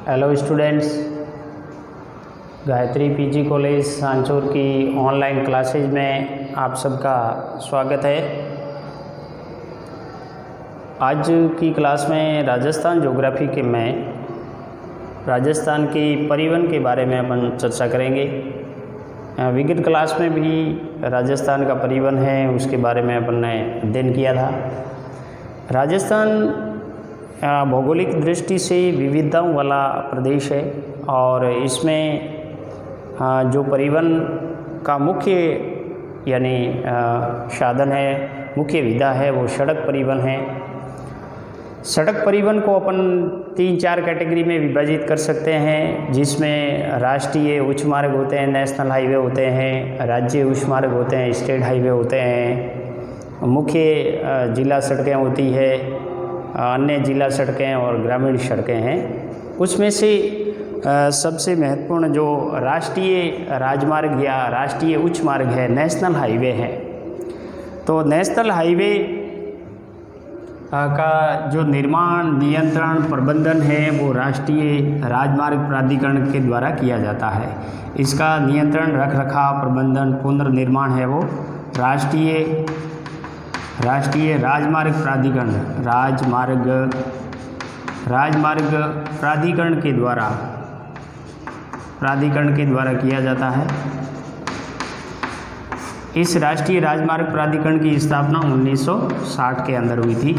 Hello students, Gayatri PG college Sanchore की online classes में आप सबका स्वागत है। आज की क्लास में राजस्थान ज्योग्राफी के में राजस्थान की परिवहन के बारे में अपन चर्चा करेंगे। विगत क्लास में भी राजस्थान का परिवहन है उसके बारे में अपन ने अध्ययन किया था। राजस्थान भौगोलिक दृष्टि से विविधताओं वाला प्रदेश है और इसमें जो परिवहन का मुख्य यानी साधन है, मुख्य विधा है वो सड़क परिवहन है। सड़क परिवहन को अपन 3-4 कैटेगरी में विभाजित कर सकते हैं, जिसमें राष्ट्रीय उच्च मार्ग होते हैं, नेशनल हाईवे होते हैं, राज्य उच्च मार्ग होते हैं, स्टेट हाईवे होते हैं, मुख्य जिला सड़कें होती है, अन्य जिला सड़कें और ग्रामीण सड़कें हैं। उसमें से सबसे महत्वपूर्ण जो राष्ट्रीय राजमार्ग या राष्ट्रीय उच्च मार्ग है, नेशनल हाईवे है। तो नेशनल हाईवे का जो निर्माण, नियंत्रण, प्रबंधन है वो राष्ट्रीय राजमार्ग प्राधिकरण के द्वारा किया जाता है। इसका नियंत्रण, रख रखाव, प्रबंधन, पुनर्निर्माण है वो राष्ट्रीय राजमार्ग प्राधिकरण राजमार्ग प्राधिकरण के द्वारा किया जाता है। इस राष्ट्रीय राजमार्ग प्राधिकरण की स्थापना 1960 के अंदर हुई थी।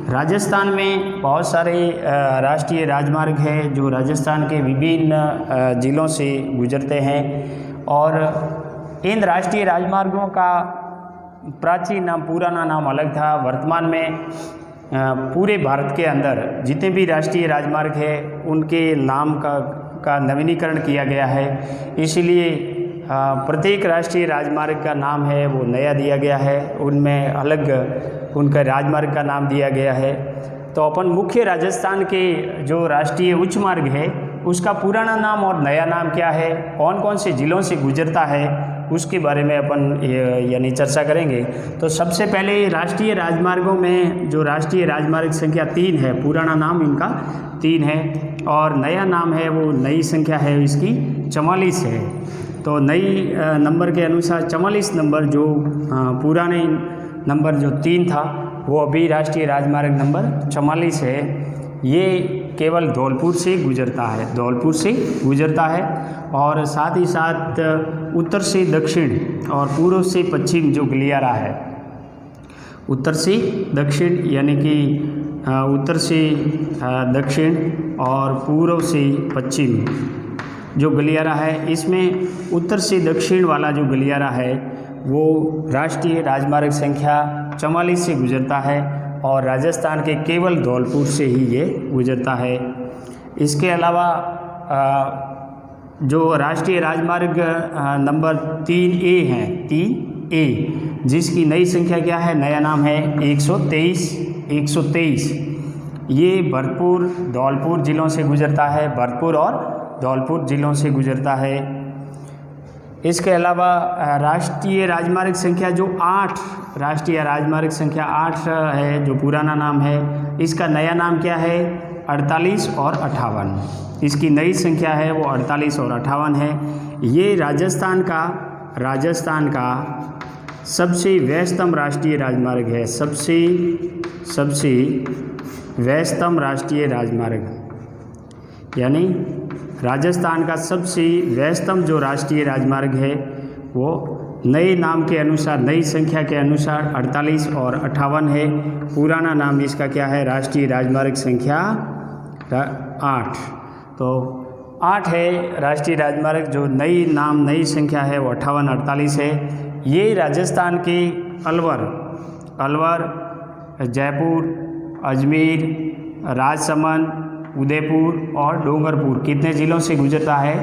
राजस्थान में बहुत सारे राष्ट्रीय राजमार्ग हैं जो राजस्थान के विभिन्न ज़िलों से गुजरते हैं और इन राष्ट्रीय राजमार्गों का प्राचीन नाम, पुराना नाम अलग था। वर्तमान में पूरे भारत के अंदर जितने भी राष्ट्रीय राजमार्ग हैं उनके नाम का नवीनीकरण किया गया है। इसीलिए प्रत्येक राष्ट्रीय राजमार्ग का नाम है वो नया दिया गया है, उनमें अलग उनका राजमार्ग का नाम दिया गया है। तो अपन मुख्य राजस्थान के जो राष्ट्रीय उच्च मार्ग है उसका पुराना नाम और नया नाम क्या है, कौन कौन से ज़िलों से गुजरता है, उसके बारे में अपन यानी चर्चा करेंगे। तो सबसे पहले राष्ट्रीय राजमार्गों में जो राष्ट्रीय राजमार्ग संख्या 3 है, पुराना नाम इनका 3 है और नया नाम है वो नई संख्या है इसकी 44 है। तो नई नंबर के अनुसार 44 नंबर जो पुराने नंबर जो 3 था वो अभी राष्ट्रीय राजमार्ग नंबर 44 है। ये केवल धौलपुर से गुजरता है और साथ ही साथ उत्तर से दक्षिण और पूर्व से पश्चिम जो गलियारा है, उत्तर से दक्षिण यानी कि उत्तर से दक्षिण और पूर्व से पश्चिम जो गलियारा है, इसमें उत्तर से दक्षिण वाला जो गलियारा है वो राष्ट्रीय राजमार्ग संख्या 44 से गुजरता है और राजस्थान के केवल धौलपुर से ही ये गुजरता है। इसके अलावा जो राष्ट्रीय राजमार्ग नंबर 3A है, 3A, जिसकी नई संख्या क्या है, नया नाम है 123। ये भरतपुर, धौलपुर ज़िलों से गुजरता है, भरतपुर और धौलपुर ज़िलों से गुजरता है। इसके अलावा राष्ट्रीय राजमार्ग संख्या जो 8, राष्ट्रीय राजमार्ग संख्या 8 है जो पुराना नाम है, इसका नया नाम क्या है, 48 और 58। इसकी नई संख्या है वो 48 और 58 है। ये राजस्थान का सबसे व्यस्तम राष्ट्रीय राजमार्ग है, सबसे व्यस्तम राष्ट्रीय राजमार्ग, यानी राजस्थान का सबसे व्यस्तम जो राष्ट्रीय राजमार्ग है वो नए नाम के अनुसार, नई संख्या के अनुसार 48 और 58 है। पुराना नाम इसका क्या है, राष्ट्रीय राजमार्ग संख्या 8। तो 8 है राष्ट्रीय राजमार्ग, जो नई नाम, नई संख्या है वो 58-48 है। ये राजस्थान के अलवर, जयपुर, अजमेर, राजसमंद, उदयपुर और डूंगरपुर कितने ज़िलों से गुजरता है,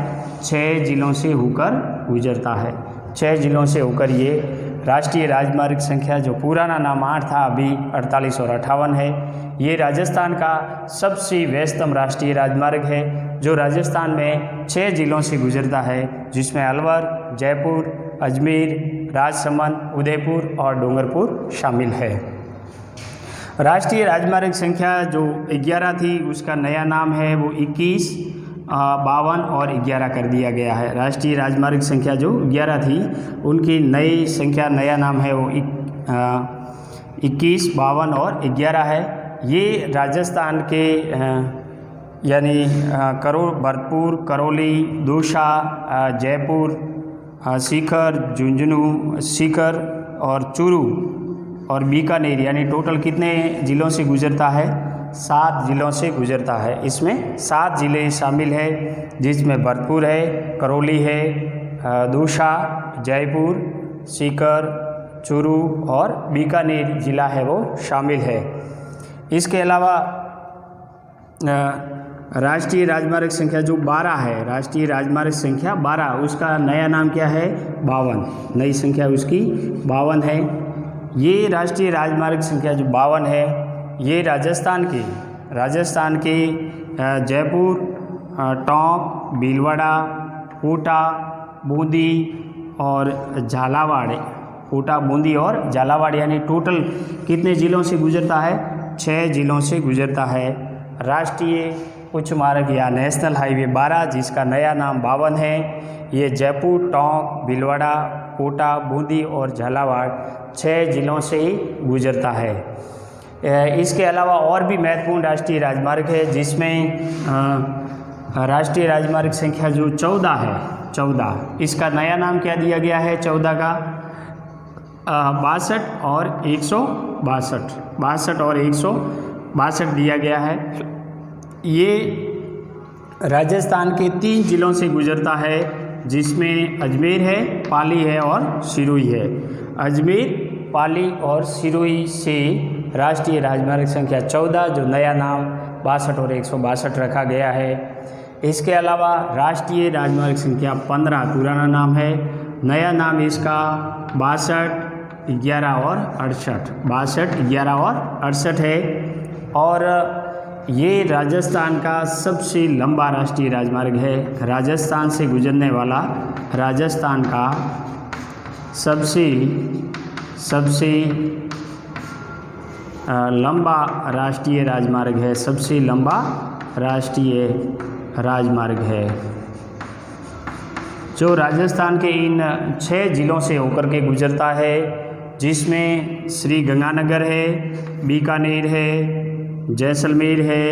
6 ज़िलों से होकर गुजरता है। 6 ज़िलों से होकर ये राष्ट्रीय राजमार्ग संख्या जो पुराना नाम 8 था अभी 48 और 58 है। ये राजस्थान का सबसे व्यस्तम राष्ट्रीय राजमार्ग है जो राजस्थान में 6 ज़िलों से गुजरता है, जिसमें अलवर, जयपुर, अजमेर, राजसमंद, उदयपुर और डूंगरपुर शामिल है। राष्ट्रीय राजमार्ग संख्या जो 11 थी उसका नया नाम है वो 21 52 और 11 कर दिया गया है। राष्ट्रीय राजमार्ग संख्या जो 11 थी उनकी नई संख्या, नया नाम है वो 21, 52 और 11 है। ये राजस्थान के यानी भरतपुर, करौली, दौसा, जयपुर, सीकर, झुंझुनू, सीकर और चूरू और बीकानेर यानी टोटल कितने ज़िलों से गुजरता है? 7 ज़िलों से गुजरता है। इसमें 7 ज़िले शामिल है, जिसमें भरतपुर है, करौली है, दौसा, जयपुर, सीकर, चूरू और बीकानेर ज़िला है वो शामिल है। इसके अलावा राष्ट्रीय राजमार्ग संख्या जो 12 है, राष्ट्रीय राजमार्ग संख्या 12, उसका नया नाम क्या है? 52। नई संख्या उसकी 52 है। ये राष्ट्रीय राजमार्ग संख्या जो 52 है, ये राजस्थान के जयपुर, टोंक, भीलवाड़ा, कोटा, बूंदी और झालावाड़, कोटा, बूंदी और झालावाड़ यानी टोटल कितने ज़िलों से गुजरता है? 6 ज़िलों से गुजरता है। राष्ट्रीय उच्च मार्ग या नेशनल हाईवे 12, जिसका नया नाम 52 है, ये जयपुर, टोंक, भीलवाड़ा, कोटा, बूंदी और झालावाड़ 6 ज़िलों से ही गुजरता है। इसके अलावा और भी महत्वपूर्ण राष्ट्रीय राजमार्ग है, जिसमें राष्ट्रीय राजमार्ग संख्या जो 14 है, 14, इसका नया नाम क्या दिया गया है? 14 का 62 और 162, 62 और 162 दिया गया है। ये राजस्थान के 3 ज़िलों से गुजरता है, जिसमें अजमेर है, पाली है और सिरोही है। अजमेर, पाली और सिरोही से राष्ट्रीय राजमार्ग संख्या 14 जो नया नाम 62 और 162 रखा गया है। इसके अलावा राष्ट्रीय राजमार्ग संख्या 15 पुराना नाम है, नया नाम इसका 62, 11 और 68, 62, 11 और 68 है। और ये राजस्थान का सबसे लंबा राष्ट्रीय राजमार्ग है। राजस्थान से गुजरने वाला राजस्थान का सबसे लंबा राष्ट्रीय राजमार्ग है, सबसे लंबा राष्ट्रीय राजमार्ग है, जो राजस्थान के इन 6 ज़िलों से होकर के गुजरता है, जिसमें श्री गंगानगर है, बीकानेर है, जैसलमेर है,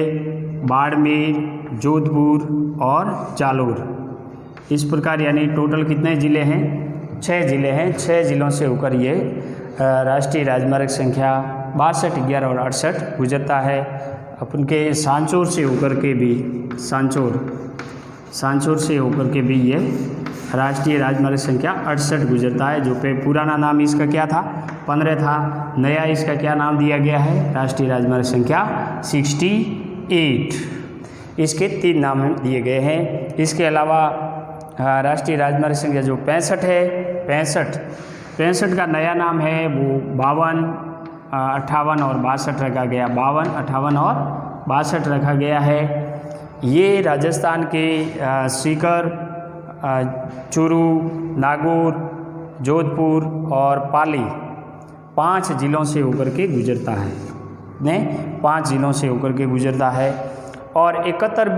बाड़मेर, जोधपुर और जालोर। इस प्रकार यानी टोटल कितने ज़िले हैं? 6 ज़िले हैं। 6 ज़िलों से होकर ये राष्ट्रीय राजमार्ग संख्या 62, 11 और 68 गुजरता है। अपन के सांचौर से होकर के भी सांचौर से होकर के भी ये राष्ट्रीय राजमार्ग संख्या 68 गुजरता है, जो पे पुराना नाम इसका क्या था? 15 था। नया इसका क्या नाम दिया गया है? राष्ट्रीय राजमार्ग संख्या 68। इसके 3 नाम दिए गए हैं। इसके अलावा राष्ट्रीय राजमार्ग संख्या जो 65 है, 65 का नया नाम है वो 52, 58 और 62 रखा गया। 52, 58 और 62 रखा गया है। ये राजस्थान के सीकर, चूरू, नागौर, जोधपुर और पाली 5 ज़िलों से होकर के गुजरता है। 5 ज़िलों से होकर के गुजरता है। और 71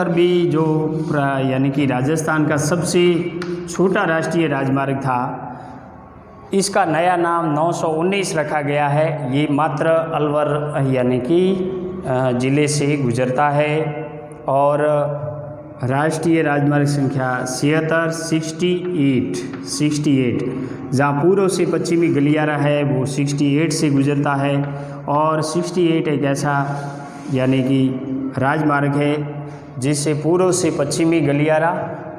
बी जो यानी कि राजस्थान का सबसे छोटा राष्ट्रीय राजमार्ग था, इसका नया नाम 919 रखा गया है। ये मात्र अलवर यानी कि ज़िले से गुजरता है। और राष्ट्रीय राजमार्ग संख्या 68, जहाँ पूर्व से पश्चिमी गलियारा है वो 68 से गुजरता है। और 68 एक ऐसा यानी कि राजमार्ग है जिससे पूर्व से पश्चिमी गलियारा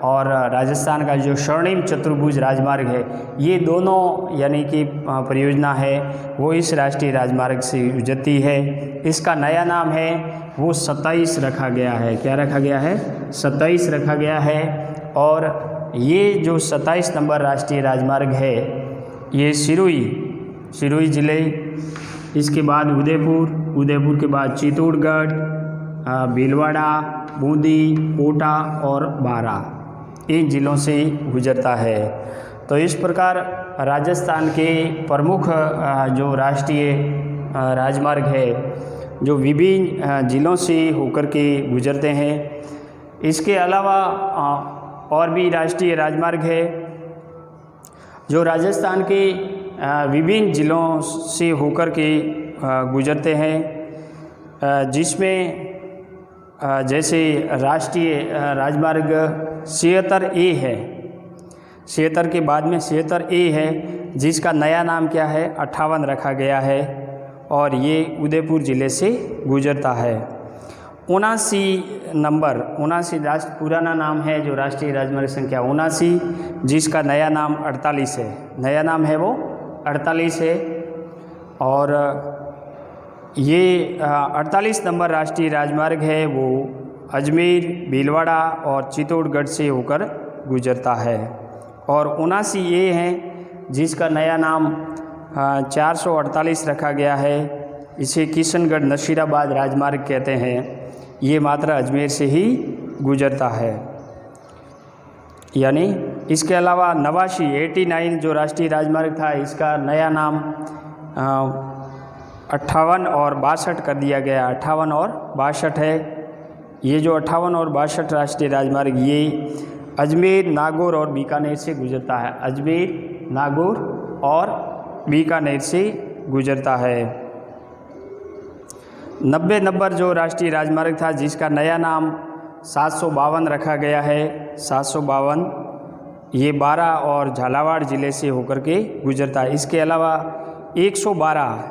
और राजस्थान का जो स्वर्णिम चतुर्भुज राजमार्ग है, ये दोनों यानी कि परियोजना है वो इस राष्ट्रीय राजमार्ग से गुजरती है। इसका नया नाम है वो 27 रखा गया है। क्या रखा गया है? 27 रखा गया है। और ये जो 27 नंबर राष्ट्रीय राजमार्ग है ये सिरोही ज़िले, इसके बाद उदयपुर के बाद चित्तौड़गढ़, भीलवाड़ा, बूंदी, कोटा और बारा, इन ज़िलों से गुजरता है। तो इस प्रकार राजस्थान के प्रमुख जो राष्ट्रीय राजमार्ग है जो विभिन्न ज़िलों से होकर के गुजरते हैं। इसके अलावा और भी राष्ट्रीय राजमार्ग है जो राजस्थान के विभिन्न ज़िलों से होकर के गुजरते हैं, जिसमें जैसे राष्ट्रीय राजमार्ग 76A है, 76 के बाद में 76A है, जिसका नया नाम क्या है 58 रखा गया है और ये उदयपुर ज़िले से गुजरता है। 79 नंबर, 79 पुराना नाम है जो राष्ट्रीय राजमार्ग संख्या 79, जिसका नया नाम 48 है, नया नाम है वो 48 है। और ये 48 नंबर राष्ट्रीय राजमार्ग है वो अजमेर, भीलवाड़ा और चित्तौड़गढ़ से होकर गुजरता है। और 79A है जिसका नया नाम 448 रखा गया है, इसे किशनगढ़ नशीराबाद राजमार्ग कहते हैं। ये मात्र अजमेर से ही गुजरता है। यानी इसके अलावा 89 जो राष्ट्रीय राजमार्ग था, इसका नया नाम 58 और 62 कर दिया गया, 58 और 62 है। ये जो 58 और 62 राष्ट्रीय राजमार्ग ये अजमेर, नागौर और बीकानेर से गुजरता है, अजमेर, नागौर और बीकानेर से गुजरता है। 90 नंबर जो राष्ट्रीय राजमार्ग था जिसका नया नाम 752 रखा गया है, 752, ये बारा और झालावाड़ ज़िले से होकर के गुजरता है। इसके अलावा 112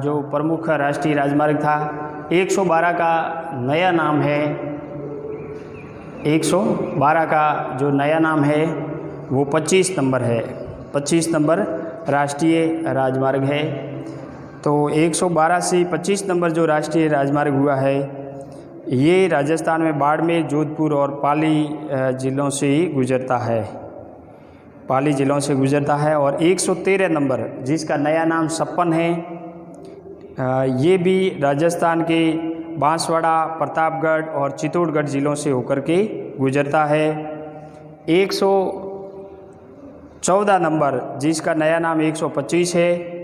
जो प्रमुख राष्ट्रीय राजमार्ग था, 112 का नया नाम है, 112 का जो नया नाम है वो 25 नंबर है, 25 नंबर राष्ट्रीय राजमार्ग है। तो 112 से 25 नंबर जो राष्ट्रीय राजमार्ग हुआ है ये राजस्थान में बाड़मेर, जोधपुर और पाली ज़िलों से ही गुजरता है, पाली ज़िलों से गुजरता है। और 113 नंबर जिसका नया नाम 56 है, ये भी राजस्थान के बांसवाड़ा, प्रतापगढ़ और चित्तौड़गढ़ ज़िलों से होकर के गुजरता है। 114 नंबर जिसका नया नाम 125 है,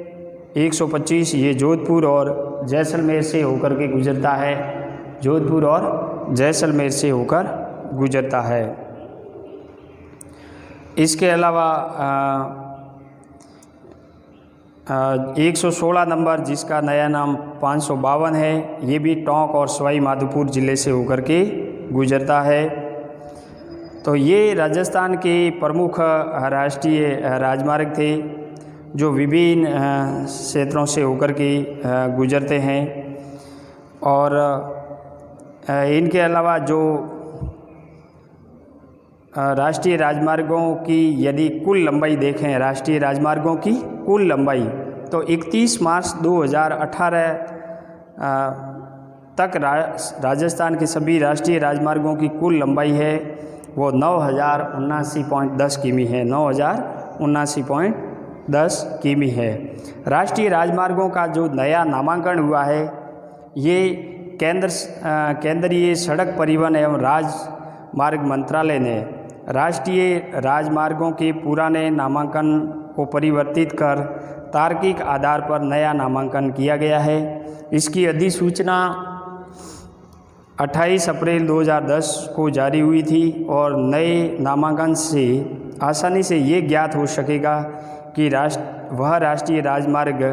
125 ये जोधपुर और जैसलमेर से होकर के गुजरता है, जोधपुर और जैसलमेर से होकर गुजरता है। इसके अलावा 116 नंबर जिसका नया नाम 552 है, ये भी टोंक और सवाई माधोपुर ज़िले से होकर के गुजरता है। तो ये राजस्थान के प्रमुख राष्ट्रीय राजमार्ग थे जो विभिन्न क्षेत्रों से होकर के गुजरते हैं। और इनके अलावा जो राष्ट्रीय राजमार्गों की यदि कुल लंबाई देखें, राष्ट्रीय राजमार्गों की कुल लंबाई, तो 31 मार्च 2018 तक राजस्थान के सभी राष्ट्रीय राजमार्गों की कुल लंबाई है वो 9079.10 किमी है, 9079.10 किमी है। राष्ट्रीय राजमार्गों का जो नया नामांकन हुआ है ये केंद्रीय सड़क परिवहन एवं राजमार्ग मंत्रालय ने राष्ट्रीय राजमार्गों के पुराने नामांकन को परिवर्तित कर तार्किक आधार पर नया नामांकन किया गया है। इसकी अधिसूचना 28 अप्रैल 2010 को जारी हुई थी और नए नामांकन से आसानी से ये ज्ञात हो सकेगा कि वह राष्ट्रीय राजमार्ग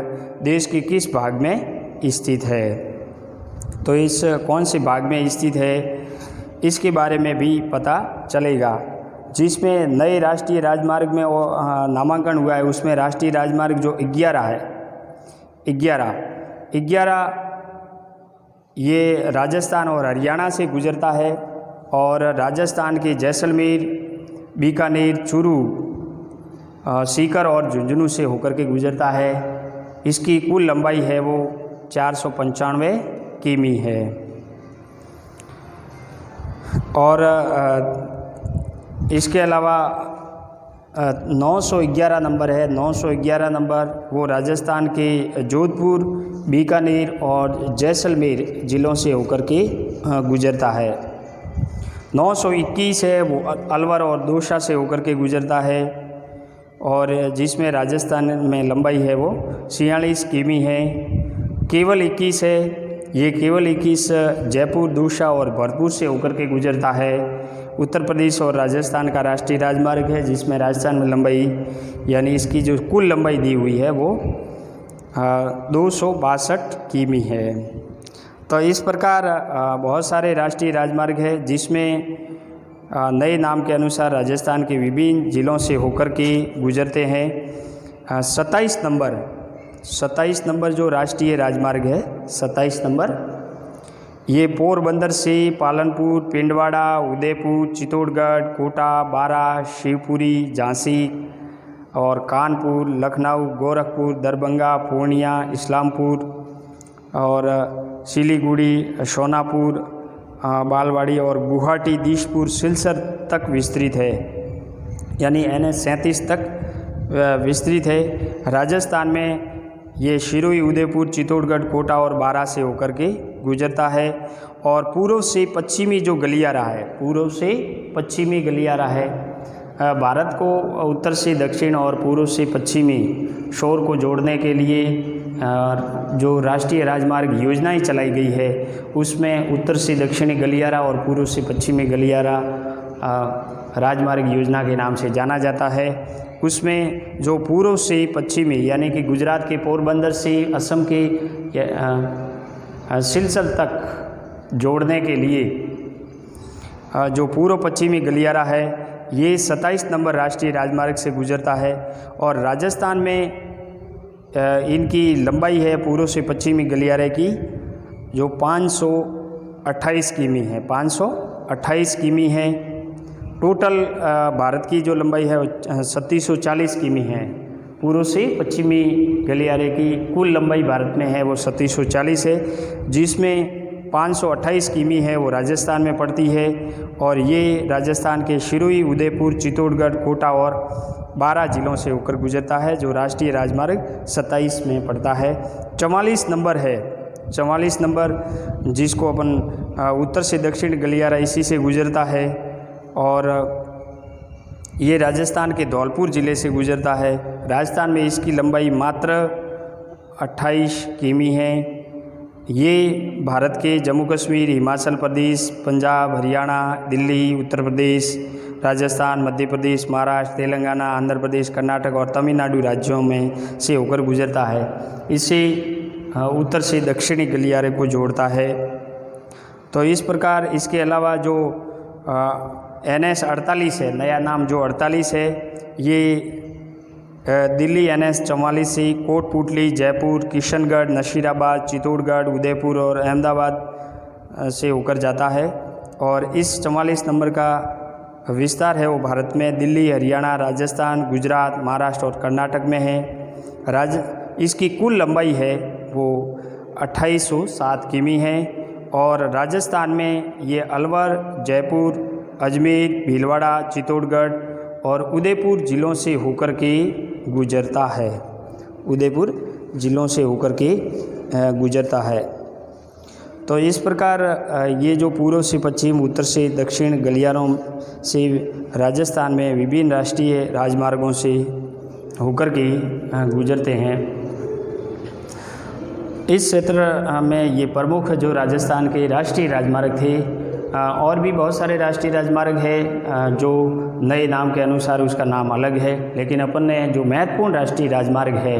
देश के किस भाग में स्थित है। तो इस कौन से भाग में स्थित है इसके बारे में भी पता चलेगा। जिसमें नए राष्ट्रीय राजमार्ग में नामांकन हुआ है उसमें राष्ट्रीय राजमार्ग जो 11 है, 11 ये राजस्थान और हरियाणा से गुजरता है और राजस्थान के जैसलमेर, बीकानेर, चूरू, सीकर और झुंझुनू से होकर के गुजरता है। इसकी कुल लंबाई है वो 495 किमी है। और इसके अलावा 911 नंबर है, 911 नंबर वो राजस्थान के जोधपुर, बीकानेर और जैसलमेर ज़िलों से होकर के गुजरता है। 921 है वो अलवर और दौसा से होकर के गुजरता है और जिसमें राजस्थान में लंबाई है वो 46 किमी है। केवल 21 है। ये केवल 21 जयपुर, दूसा और भरतपुर से होकर के गुजरता है। उत्तर प्रदेश और राजस्थान का राष्ट्रीय राजमार्ग है, जिसमें राजस्थान में लंबाई यानी इसकी जो कुल लंबाई दी हुई है वो 262 किमी है। तो इस प्रकार बहुत सारे राष्ट्रीय राजमार्ग है, जिसमें नए नाम के अनुसार राजस्थान के विभिन्न ज़िलों से होकर के गुजरते हैं। 27 नंबर जो राष्ट्रीय राजमार्ग है, 27 नंबर, ये पोरबंदर से पालनपुर, पिंडवाड़ा, उदयपुर, चित्तौड़गढ़, कोटा, बारा, शिवपुरी, झांसी और कानपुर, लखनऊ, गोरखपुर, दरभंगा, पूर्णिया, इस्लामपुर और सिलीगुड़ी, सोनापुर, बालवाड़ी और गुवाहाटी, दिसपुर, सिलचर तक विस्तृत है, यानी NH 37 तक विस्तृत है। राजस्थान में ये शिरोई, उदयपुर, चित्तौड़गढ़, कोटा और बारा से होकर के गुजरता है। और पूर्व से पश्चिमी जो गलियारा है, पूर्व से पश्चिमी गलियारा है, भारत को उत्तर से दक्षिण और पूर्व से पश्चिमी शोर को जोड़ने के लिए जो राष्ट्रीय राजमार्ग योजनाएं चलाई गई है, उसमें उत्तर से दक्षिणी गलियारा और पूर्व से पश्चिमी गलियारा राजमार्ग योजना के नाम से जाना जाता है। उसमें जो पूर्व से पश्चिमी यानी कि गुजरात के पोरबंदर से असम के सिलचर तक जोड़ने के लिए जो पूर्व पश्चिमी गलियारा है, ये 27 नंबर राष्ट्रीय राजमार्ग से गुजरता है। और राजस्थान में इनकी लंबाई है पूर्व से पश्चिमी गलियारे की जो 528 किमी है, 528 किमी है। टोटल भारत की जो लंबाई है 3740 किमी है। पूर्व से पश्चिमी गलियारे की कुल लंबाई भारत में है वो 3740 है, जिसमें 528 किमी है वो राजस्थान में पड़ती है। और ये राजस्थान के शिरोई, उदयपुर, चित्तौड़गढ़, कोटा और बारा जिलों से होकर गुजरता है, जो राष्ट्रीय राजमार्ग 27 में पड़ता है। 44 नंबर है, 44 नंबर जिसको अपन उत्तर से दक्षिण गलियारा इसी से गुजरता है। और ये राजस्थान के धौलपुर ज़िले से गुजरता है। राजस्थान में इसकी लंबाई मात्र 28 किमी है। ये भारत के जम्मू कश्मीर, हिमाचल प्रदेश, पंजाब, हरियाणा, दिल्ली, उत्तर प्रदेश, राजस्थान, मध्य प्रदेश, महाराष्ट्र, तेलंगाना, आंध्र प्रदेश, कर्नाटक और तमिलनाडु राज्यों में से होकर गुजरता है। इसे उत्तर से दक्षिणी गलियारे को जोड़ता है। तो इस प्रकार इसके अलावा जो NH 48 है, नया नाम जो 48 है, ये दिल्ली NH 44 से कोटपुतली, जयपुर, किशनगढ़, नशीराबाद, चित्तौड़गढ़, उदयपुर और अहमदाबाद से होकर जाता है। और इस 44 नंबर का विस्तार है वो भारत में दिल्ली, हरियाणा, राजस्थान, गुजरात, महाराष्ट्र और कर्नाटक में है। इसकी कुल लंबाई है वो 2807 किमी है। और राजस्थान में ये अलवर, जयपुर, अजमेर, भीलवाड़ा, चित्तौड़गढ़ और उदयपुर ज़िलों से होकर के गुजरता है, उदयपुर ज़िलों से होकर के गुजरता है। तो इस प्रकार ये जो पूर्व से पश्चिम, उत्तर से दक्षिण गलियारों से राजस्थान में विभिन्न राष्ट्रीय राजमार्गों से होकर के गुजरते हैं। इस क्षेत्र में ये प्रमुख जो राजस्थान के राष्ट्रीय राजमार्ग थे। और भी बहुत सारे राष्ट्रीय राजमार्ग है जो नए नाम के अनुसार उसका नाम अलग है, लेकिन अपन ने जो महत्वपूर्ण राष्ट्रीय राजमार्ग है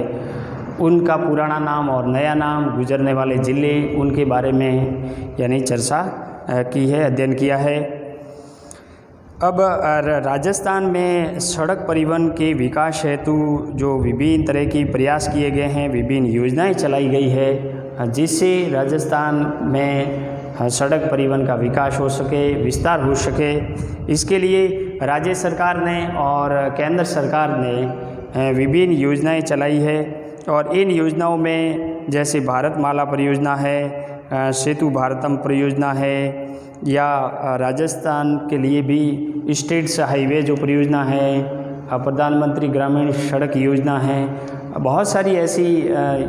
उनका पुराना नाम और नया नाम, गुजरने वाले ज़िले, उनके बारे में यानी चर्चा की है, अध्ययन किया है। अब राजस्थान में सड़क परिवहन के विकास हेतु जो विभिन्न तरह की प्रयास किए गए हैं, विभिन्न योजनाएं चलाई गई है, जिससे राजस्थान में सड़क परिवहन का विकास हो सके, विस्तार हो सके। इसके लिए राज्य सरकार ने और केंद्र सरकार ने विभिन्न योजनाएं चलाई है। और इन योजनाओं में जैसे भारतमाला परियोजना है, सेतु भारतम परियोजना है, या राजस्थान के लिए भी स्टेट्स हाईवे जो परियोजना है, प्रधानमंत्री ग्रामीण सड़क योजना है, बहुत सारी ऐसी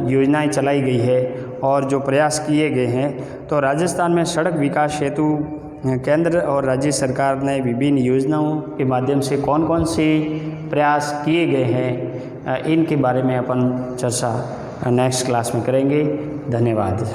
योजनाएं चलाई गई है और जो प्रयास किए गए हैं। तो राजस्थान में सड़क विकास हेतु केंद्र और राज्य सरकार ने विभिन्न योजनाओं के माध्यम से कौन कौन से प्रयास किए गए हैं, इनके बारे में अपन चर्चा नेक्स्ट क्लास में करेंगे। धन्यवाद।